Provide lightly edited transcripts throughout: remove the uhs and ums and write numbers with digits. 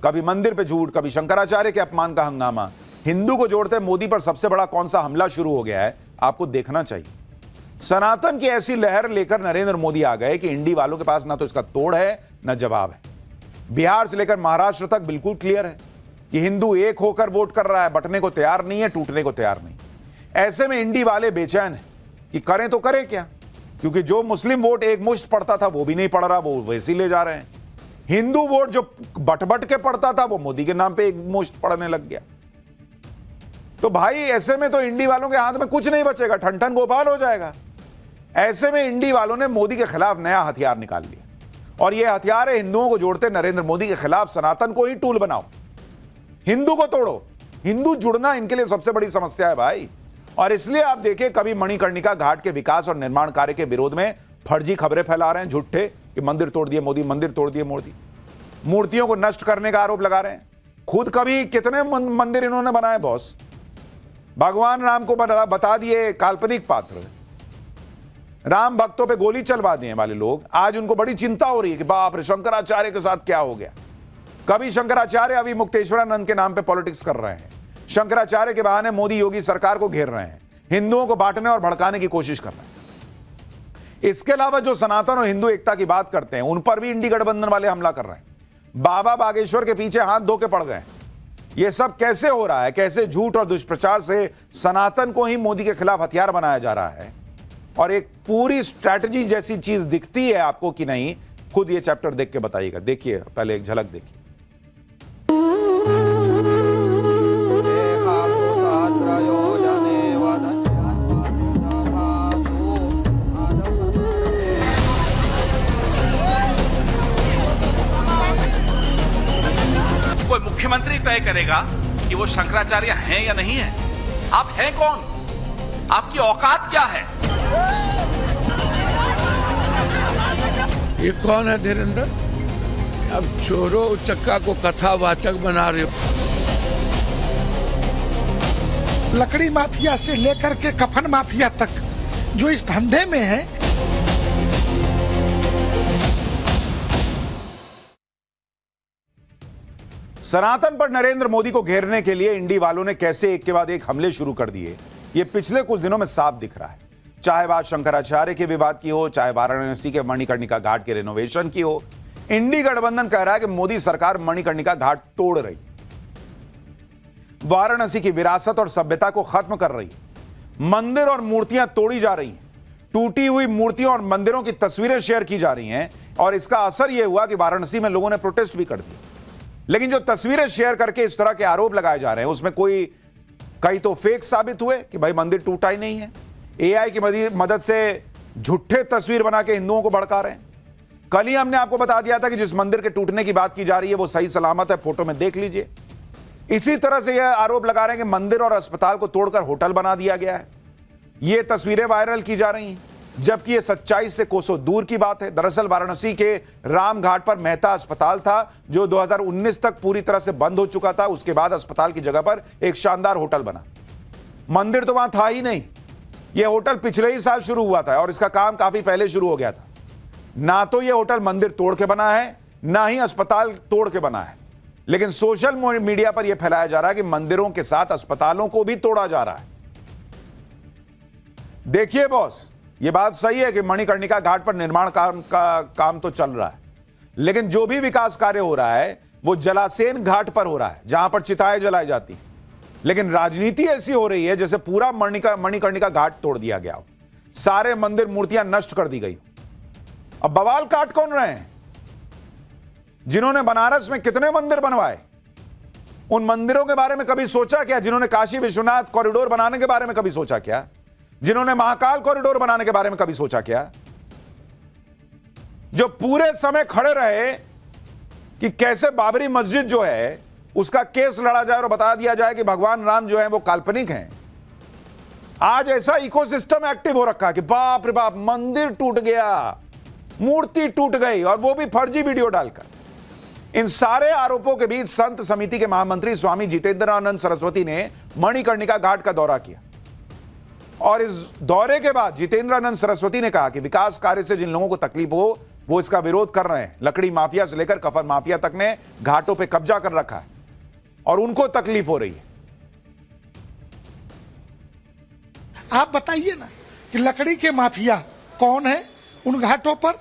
कभी मंदिर पे झूठ, कभी शंकराचार्य के अपमान का हंगामा। हिंदू को जोड़ते मोदी पर सबसे बड़ा कौन सा हमला शुरू हो गया है, आपको देखना चाहिए। सनातन की ऐसी लहर लेकर नरेंद्र मोदी आ गए कि इंडी वालों के पास ना तो इसका तोड़ है ना जवाब है। बिहार से लेकर महाराष्ट्र तक बिल्कुल क्लियर है कि हिंदू एक होकर वोट कर रहा है, बंटने को तैयार नहीं है, टूटने को तैयार नहीं। ऐसे में इंडी वाले बेचैन हैं कि करें तो करें क्या, क्योंकि जो मुस्लिम वोट एक मुश्त पड़ता था वो भी नहीं पड़ रहा, वो वैसे ही ले जा रहे हैं। हिंदू वोट जो बट के पड़ता था वो मोदी के नाम पे एक मुश्त पड़ने लग गया। तो भाई ऐसे में तो इंडी वालों के हाथ में कुछ नहीं बचेगा, ठन गोपाल हो जाएगा। ऐसे में इंडी वालों ने मोदी के खिलाफ नया हथियार निकाल लिया, और यह हथियार है हिंदुओं को जोड़ते नरेंद्र मोदी के खिलाफ सनातन को ही टूल बनाओ, हिंदू को तोड़ो। हिंदू जुड़ना इनके लिए सबसे बड़ी समस्या है भाई। और इसलिए आप देखिए, कभी मणिकर्णिका घाट के विकास और निर्माण कार्य के विरोध में फर्जी खबरें फैला रहे हैं, झूठे, कि मंदिर तोड़ दिए मोदी, मंदिर तोड़ दिए मोदी। मूर्तियों को नष्ट करने का आरोप लगा रहे हैं। खुद कभी कितने मंदिर इन्होंने बनाए बॉस। भगवान राम को बता दिए काल्पनिक पात्र, राम भक्तों पे गोली चलवा दिए वाले लोग। आज उनको बड़ी चिंता हो रही है कि बाप रे, शंकराचार्य के साथ क्या हो गया। कभी शंकराचार्य अभी मुक्तेश्वरानंद के नाम पे पॉलिटिक्स कर रहे हैं, शंकराचार्य के बहाने मोदी योगी सरकार को घेर रहे हैं, हिंदुओं को बांटने और भड़काने की कोशिश कर रहे हैं। इसके अलावा जो सनातन और हिंदू एकता की बात करते हैं, उन पर भी इंडी गठबंधन वाले हमला कर रहे हैं। बाबा बागेश्वर के पीछे हाथ धो के पड़ गए। यह सब कैसे हो रहा है, कैसे झूठ और दुष्प्रचार से सनातन को ही मोदी के खिलाफ हथियार बनाया जा रहा है, और एक पूरी स्ट्रैटेजी जैसी चीज दिखती है आपको कि नहीं, खुद ये चैप्टर देख के बताइएगा। देखिए, पहले एक झलक देखिए। कोई मुख्यमंत्री तय करेगा कि वो शंकराचार्य हैं या नहीं है। आप हैं कौन, आपकी औकात क्या है? ये कौन है धीरेन्द्र? अब चोरों चक्का को कथावाचक बना रहे हो। लकड़ी माफिया से लेकर के कफन माफिया तक जो इस धंधे में है, सनातन पर नरेंद्र मोदी को घेरने के लिए इंडी वालों ने कैसे एक के बाद एक हमले शुरू कर दिए, ये पिछले कुछ दिनों में साफ दिख रहा है। चाहे बात शंकराचार्य के विवाद की हो, चाहे वाराणसी के मणिकर्णिका घाट के रेनोवेशन की हो, इंडी गठबंधन कह रहा है कि मोदी सरकार मणिकर्णिका घाट तोड़ रही, वाराणसी की विरासत और सभ्यता को खत्म कर रही, मंदिर और मूर्तियां तोड़ी जा रही हैं, टूटी हुई मूर्तियों और मंदिरों की तस्वीरें शेयर की जा रही हैं, और इसका असर यह हुआ कि वाराणसी में लोगों ने प्रोटेस्ट भी कर दिया। लेकिन जो तस्वीरें शेयर करके इस तरह के आरोप लगाए जा रहे हैं, उसमें कई तो फेक साबित हुए कि भाई मंदिर टूटा ही नहीं है, एआई की मदद से झूठे तस्वीर बना के हिंदुओं को भड़का रहे हैं। कल ही हमने आपको बता दिया था कि जिस मंदिर के टूटने की बात की जा रही है वो सही सलामत है, फोटो में देख लीजिए। इसी तरह से यह आरोप लगा रहे हैं कि मंदिर और अस्पताल को तोड़कर होटल बना दिया गया है। ये तस्वीरें वायरल की जा रही हैं, जबकि यह सच्चाई से कोसों दूर की बात है। दरअसल वाराणसी के राम घाट पर मेहता अस्पताल था, जो 2019 तक पूरी तरह से बंद हो चुका था। उसके बाद अस्पताल की जगह पर एक शानदार होटल बना। मंदिर तो वहां था ही नहीं। यह होटल पिछले ही साल शुरू हुआ था और इसका काम काफी पहले शुरू हो गया था। ना तो यह होटल मंदिर तोड़ के बना है, ना ही अस्पताल तोड़ के बना है। लेकिन सोशल मीडिया पर यह फैलाया जा रहा है कि मंदिरों के साथ अस्पतालों को भी तोड़ा जा रहा है। देखिए बॉस, यह बात सही है कि मणिकर्णिका घाट पर निर्माण काम तो चल रहा है, लेकिन जो भी विकास कार्य हो रहा है वो जलासेन घाट पर हो रहा है, जहां पर चिताएं जलाई जाती हैं। लेकिन राजनीति ऐसी हो रही है जैसे पूरा मणिकर्णिका घाट तोड़ दिया गया हो, सारे मंदिर मूर्तियां नष्ट कर दी गई। अब बवाल काट कौन रहे हैं? जिन्होंने बनारस में कितने मंदिर बनवाए, उन मंदिरों के बारे में कभी सोचा क्या? जिन्होंने काशी विश्वनाथ कॉरिडोर बनाने के बारे में कभी सोचा क्या? जिन्होंने महाकाल कॉरिडोर बनाने के बारे में कभी सोचा क्या? जो पूरे समय खड़े रहे कि कैसे बाबरी मस्जिद जो है उसका केस लड़ा जाए और बता दिया जाए कि भगवान राम जो है वो काल्पनिक हैं। आज ऐसा इकोसिस्टम एक्टिव हो रखा है कि बाप रे बाप, मंदिर टूट गया, मूर्ति टूट गई, और वो भी फर्जी वीडियो डालकर। इन सारे आरोपों के बीच संत समिति के महामंत्री स्वामी जितेंद्रानंद सरस्वती ने मणिकर्णिका घाट का दौरा किया, और इस दौरे के बाद जितेंद्रानंद सरस्वती ने कहा कि विकास कार्य से जिन लोगों को तकलीफ हो वो इसका विरोध कर रहे हैं। लकड़ी माफिया से लेकर कफन माफिया तक ने घाटों पे कब्जा कर रखा है और उनको तकलीफ हो रही है। आप बताइए ना कि लकड़ी के माफिया कौन है उन घाटों पर,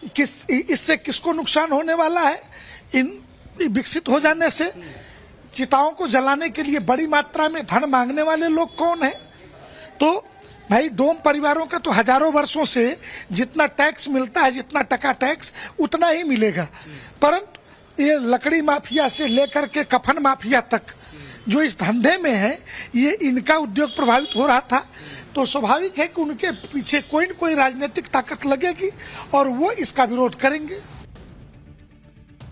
इससे किसको नुकसान होने वाला है? इन विकसित हो जाने से चिताओं को जलाने के लिए बड़ी मात्रा में धन मांगने वाले लोग कौन है? तो भाई डोम परिवारों का तो हजारों वर्षों से जितना टैक्स मिलता है, जितना टका टैक्स, उतना ही मिलेगा। परंतु ये लकड़ी माफिया से लेकर के कफन माफिया तक जो इस धंधे में है, ये इनका उद्योग प्रभावित हो रहा था। तो स्वाभाविक है कि उनके पीछे कोई न कोई राजनीतिक ताकत लगेगी और वो इसका विरोध करेंगे।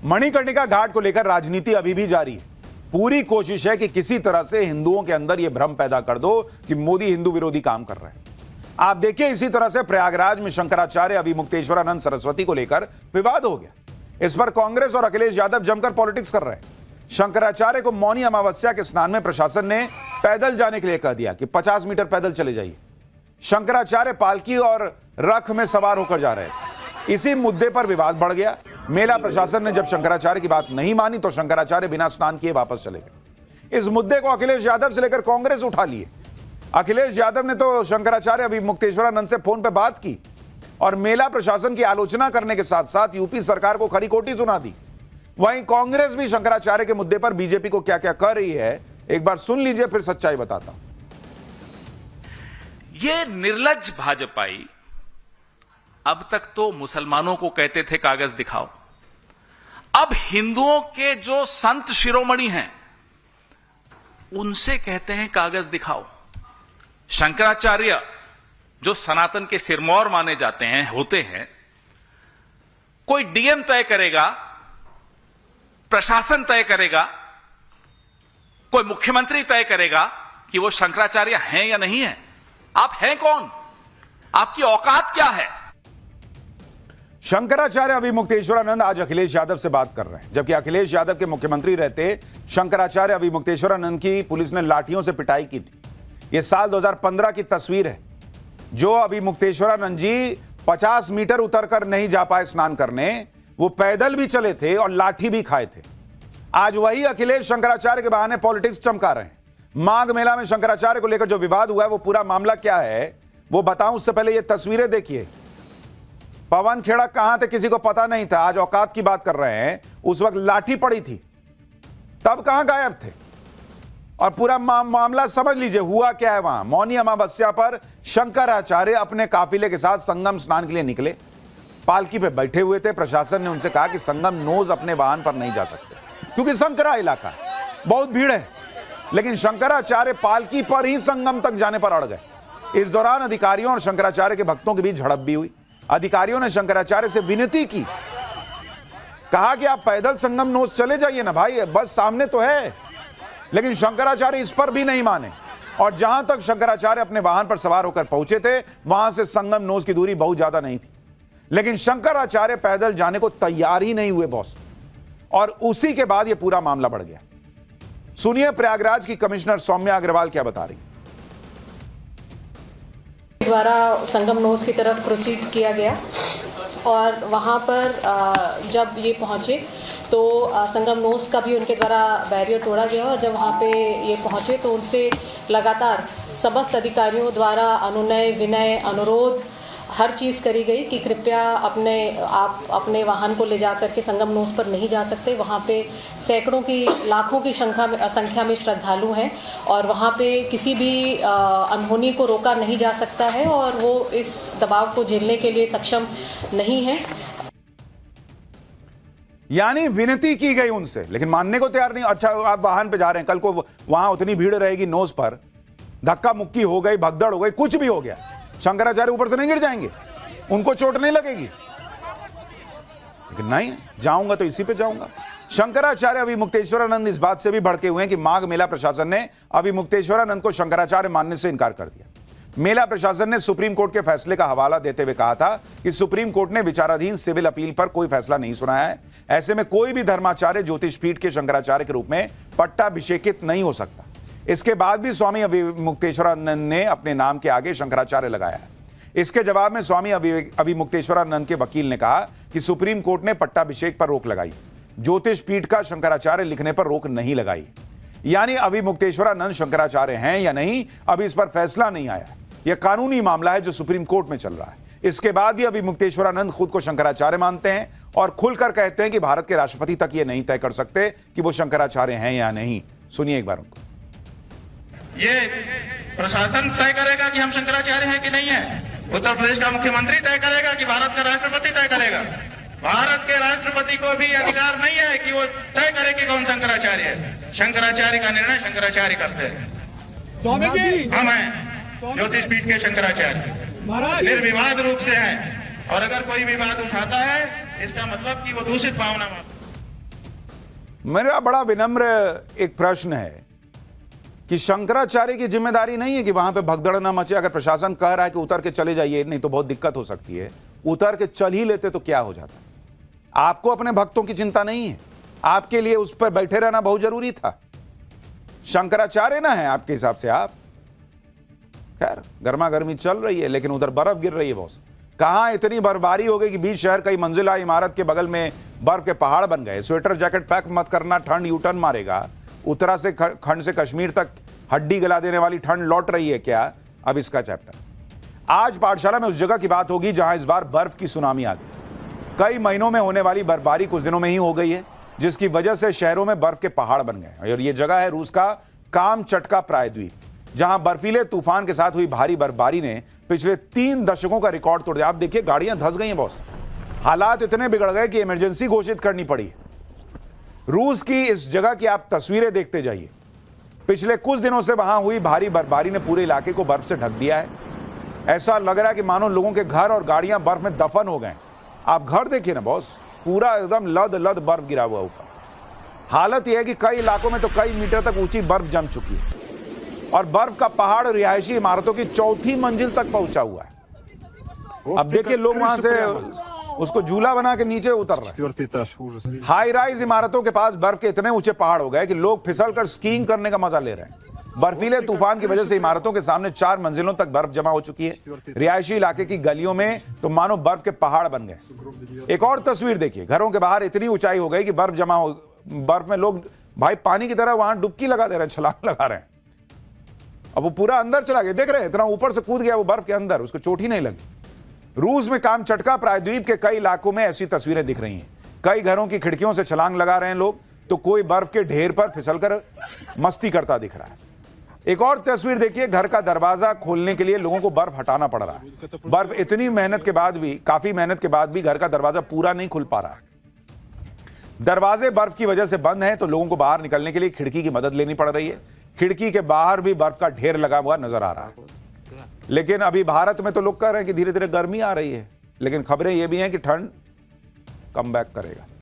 मणिकर्णिका घाट को लेकर राजनीति अभी भी जारी है। पूरी कोशिश है कि किसी तरह से हिंदुओं के अंदर यह भ्रम पैदा कर दो कि मोदी हिंदू विरोधी काम कर रहे हैं। आप देखिए, इसी तरह से प्रयागराज में शंकराचार्य अभिमुक्तेश्वरानंद सरस्वती को लेकर विवाद हो गया। इस पर कांग्रेस और अखिलेश यादव जमकर पॉलिटिक्स कर रहे हैं। शंकराचार्य को मौनी अमावस्या के स्नान में प्रशासन ने पैदल जाने के लिए कह दिया कि 50 मीटर पैदल चले जाइए। शंकराचार्य पालकी और रथ में सवार होकर जा रहे थे। इसी मुद्दे पर विवाद बढ़ गया। मेला प्रशासन ने जब शंकराचार्य की बात नहीं मानी तो शंकराचार्य बिना स्नान किए वापस चले गए। इस मुद्दे को अखिलेश यादव से लेकर कांग्रेस उठा लिए। अखिलेश यादव ने तो शंकराचार्य अभिमुक्तेश्वरानंद से फोन पर बात की और मेला प्रशासन की आलोचना करने के साथ साथ यूपी सरकार को खरी खोटी सुना दी। वहीं कांग्रेस भी शंकराचार्य के मुद्दे पर बीजेपी को क्या क्या कह रही है, एक बार सुन लीजिए, फिर सच्चाई बताता हूं। ये निर्लज्ज भाजपाई अब तक तो मुसलमानों को कहते थे कागज दिखाओ, अब हिंदुओं के जो संत शिरोमणि हैं उनसे कहते हैं कागज दिखाओ। शंकराचार्य जो सनातन के सिरमौर माने जाते हैं, होते हैं, कोई डीएम तय करेगा, प्रशासन तय करेगा, कोई मुख्यमंत्री तय करेगा कि वो शंकराचार्य हैं या नहीं है? आप हैं कौन? आपकी औकात क्या है? शंकराचार्य अभिमुक्तेश्वरानंद आज अखिलेश यादव से बात कर रहे हैं। जबकि अखिलेश यादव के मुख्यमंत्री रहते शंकराचार्य अभिमुक्तेश्वरानंद की पुलिस ने लाठियों से पिटाई की थी। यह साल 2015 की तस्वीर है, जो अभिमुक्तेश्वरानंद जी 50 मीटर उतरकर नहीं जा पाए स्नान करने, वो पैदल भी चले थे और लाठी भी खाए थे। आज वही अखिलेश शंकराचार्य के बहाने पॉलिटिक्स चमका रहे हैं। माघ मेला में शंकराचार्य को लेकर जो विवाद हुआ है, वो पूरा मामला क्या है वो बताऊं उससे पहले ये तस्वीरें देखिए। पवन खेड़ा कहां थे किसी को पता नहीं था। आज औकात की बात कर रहे हैं। उस वक्त लाठी पड़ी थी, तब कहां गायब थे? और पूरा मामला समझ लीजिए हुआ क्या है। वहां मौनी अमावस्या पर शंकराचार्य अपने काफिले के साथ संगम स्नान के लिए निकले। पालकी पे बैठे हुए थे। प्रशासन ने उनसे कहा कि संगम नोज अपने वाहन पर नहीं जा सकते क्योंकि संकरा इलाका है, बहुत भीड़ है। लेकिन शंकराचार्य पालकी पर ही संगम तक जाने पर अड़ गए। इस दौरान अधिकारियों और शंकराचार्य के भक्तों के बीच झड़प भी हुई। अधिकारियों ने शंकराचार्य से विनती की, कहा कि आप पैदल संगम नोज चले जाइए ना भाई, बस सामने तो है। लेकिन शंकराचार्य इस पर भी नहीं माने और जहां तक शंकराचार्य अपने वाहन पर सवार होकर पहुंचे थे, वहां से संगम नोज की दूरी बहुत ज्यादा नहीं थी। लेकिन शंकराचार्य पैदल जाने को तैयार ही नहीं हुए बॉस। और उसी के बाद यह पूरा मामला बढ़ गया। सुनिए प्रयागराज की कमिश्नर सौम्या अग्रवाल क्या बता रही। द्वारा संगम नोज की तरफ प्रोसीड किया गया और वहाँ पर जब ये पहुँचे तो संगम नोज का भी उनके द्वारा बैरियर तोड़ा गया और जब वहाँ पे ये पहुँचे तो उनसे लगातार समस्त अधिकारियों द्वारा अनुनय विनय अनुरोध हर चीज़ करी गई कि कृपया आप अपने वाहन को ले जा करके संगम नोज पर नहीं जा सकते। वहाँ पे सैकड़ों की लाखों की संख्या में श्रद्धालु हैं और वहाँ पे किसी भी अनहोनी को रोका नहीं जा सकता है और वो इस दबाव को झेलने के लिए सक्षम नहीं है। यानी विनती की गई उनसे, लेकिन मानने को तैयार नहीं। अच्छा आप वाहन पे जा रहे हैं, कल को वहां उतनी भीड़ रहेगी, नोज पर धक्का मुक्की हो गई, भगदड़ हो गई, कुछ भी हो गया, शंकराचार्य ऊपर से नहीं गिर जाएंगे? उनको चोट नहीं लगेगी? लेकिन नहीं, जाऊंगा तो इसी पे जाऊंगा। शंकराचार्य अभिमुक्तेश्वरानंद इस बात से भी भड़के हुए हैं कि माघ मेला प्रशासन ने अभिमुक्तेश्वरानंद को शंकराचार्य मानने से इनकार कर दिया। मेला प्रशासन ने सुप्रीम कोर्ट के फैसले का हवाला देते हुए कहा था कि सुप्रीम कोर्ट ने विचाराधीन सिविल अपील पर कोई फैसला नहीं सुनाया है। ऐसे में कोई भी धर्माचार्य ज्योतिष पीठ के शंकराचार्य के रूप में पट्टाभिषेकित नहीं हो सकता। इसके बाद भी स्वामी अभिमुक्तेश्वरानंद ने अपने नाम के आगे शंकराचार्य लगाया है। इसके जवाब में स्वामी अभिमुक्तेश्वरानंद के वकील ने कहा कि सुप्रीम कोर्ट ने पट्टाभिषेक पर रोक लगाई, ज्योतिष पीठ का शंकराचार्य लिखने पर रोक नहीं लगाई। यानी अभिमुक्तेश्वरानंद शंकराचार्य हैं या नहीं, अभी इस पर फैसला नहीं आया। यह कानूनी मामला है जो सुप्रीम कोर्ट में चल रहा है। इसके बाद भी अभिमुक्तेश्वरानंद खुद को शंकराचार्य मानते हैं और खुलकर कहते हैं कि भारत के राष्ट्रपति तक यह नहीं तय कर सकते कि वो शंकराचार्य हैं या नहीं। सुनिए एक बार उनको। ये प्रशासन तय करेगा कि हम शंकराचार्य हैं कि नहीं है। उत्तर प्रदेश का मुख्यमंत्री तय करेगा कि भारत का राष्ट्रपति तय करेगा। भारत के राष्ट्रपति को भी अधिकार नहीं है कि वो तय करे कि कौन शंकराचार्य है। शंकराचार्य का निर्णय शंकराचार्य करते हैं। स्वामी जी, हम हैं ज्योतिष पीठ के शंकराचार्य, निर्विवाद रूप से हैं। और अगर कोई विवाद उठाता है इसका मतलब कि वो दूषित भावना। मेरा बड़ा विनम्र एक प्रश्न है कि शंकराचार्य की जिम्मेदारी नहीं है कि वहां पे भगदड़ ना मचे। अगर प्रशासन कह रहा है कि उतर के चले जाइए, नहीं तो बहुत दिक्कत हो सकती है, उतर के चल ही लेते तो क्या हो जाता। आपको अपने भक्तों की चिंता नहीं है, आपके लिए उस पर बैठे रहना बहुत जरूरी था। शंकराचार्य ना है आपके हिसाब से आप। खैर, गर्मा गर्मी चल रही है, लेकिन उधर बर्फ गिर रही है बहुत। कहां इतनी बर्फबारी हो गई कि बीच शहर कई मंजिला इमारत के बगल में बर्फ के पहाड़ बन गए। स्वेटर जैकेट पैक मत करना, ठंड यूटर्न मारेगा। उत्तरा से खंड से कश्मीर तक हड्डी गला देने वाली ठंड लौट रही है क्या? अब इसका चैप्टर आज पाठशाला में उस जगह की बात होगी जहां इस बार बर्फ की सुनामी आ गई। कई महीनों में होने वाली बर्फबारी कुछ दिनों में ही हो गई है, जिसकी वजह से शहरों में बर्फ के पहाड़ बन गए। और यह जगह है रूस का कामचटका प्रायद्वीप, जहां बर्फीले तूफान के साथ हुई भारी बर्फबारी ने पिछले 3 दशकों का रिकॉर्ड तोड़ दिया। आप देखिए, गाड़ियां धंस गई हैं बॉस। हालात इतने बिगड़ गए कि इमरजेंसी घोषित करनी पड़ी। रूस की इस जगह की आप तस्वीरें देखते जाइए। पिछले कुछ दिनों से वहां हुई भारी बर्फबारी ने पूरे इलाके को बर्फ से ढक दिया है। ऐसा लग रहा है कि मानो लोगों के घर और गाड़ियां बर्फ में दफन हो गए। आप घर देखिए ना बॉस, पूरा एकदम लद लद बर्फ गिरा हुआ ऊपर। हालत यह है कि कई इलाकों में तो कई मीटर तक ऊंची बर्फ जम चुकी है और बर्फ का पहाड़ रिहायशी इमारतों की 4थी मंजिल तक पहुंचा हुआ है। अब देखिए, लोग वहां से उसको झूला बना के नीचे उतर रहे हैं। हाई राइज इमारतों के पास बर्फ के इतने ऊंचे पहाड़ हो गए कि लोग फिसलकर स्कीइंग करने का मजा ले रहे हैं। बर्फीले तूफान की वजह से इमारतों के सामने 4 मंजिलों तक बर्फ जमा हो चुकी है। रिहायशी इलाके की गलियों में तो मानो बर्फ के पहाड़ बन गए। एक और तस्वीर देखिए, घरों के बाहर इतनी ऊंचाई हो गई कि बर्फ में लोग भाई पानी की तरह वहां डुबकी लगा दे रहे हैं, छलांग लगा रहे हैं। अब वो पूरा अंदर चला गया, देख रहे हैं, इतना ऊपर से कूद गया वो बर्फ के अंदर, उसको चोट ही नहीं लगी। रूस में कामचटका प्रायद्वीप के कई इलाकों में ऐसी तस्वीरें दिख रही हैं। कई घरों की खिड़कियों से छलांग लगा रहे हैं लोग, तो कोई बर्फ के ढेर पर फिसलकर मस्ती करता दिख रहा है। एक और तस्वीर देखिए, घर का दरवाजा खोलने के लिए लोगों को बर्फ हटाना पड़ रहा है। बर्फ इतनी मेहनत के बाद भी, काफी मेहनत के बाद भी घर का दरवाजा पूरा नहीं खुल पा रहा है। दरवाजे बर्फ की वजह से बंद हैं, तो लोगों को बाहर निकलने के लिए खिड़की की मदद लेनी पड़ रही है। खिड़की के बाहर भी बर्फ का ढेर लगा हुआ नजर आ रहा है। लेकिन अभी भारत में तो लोग कह रहे हैं कि धीरे धीरे गर्मी आ रही है, लेकिन खबरें ये भी हैं कि ठंड कम बैक करेगा।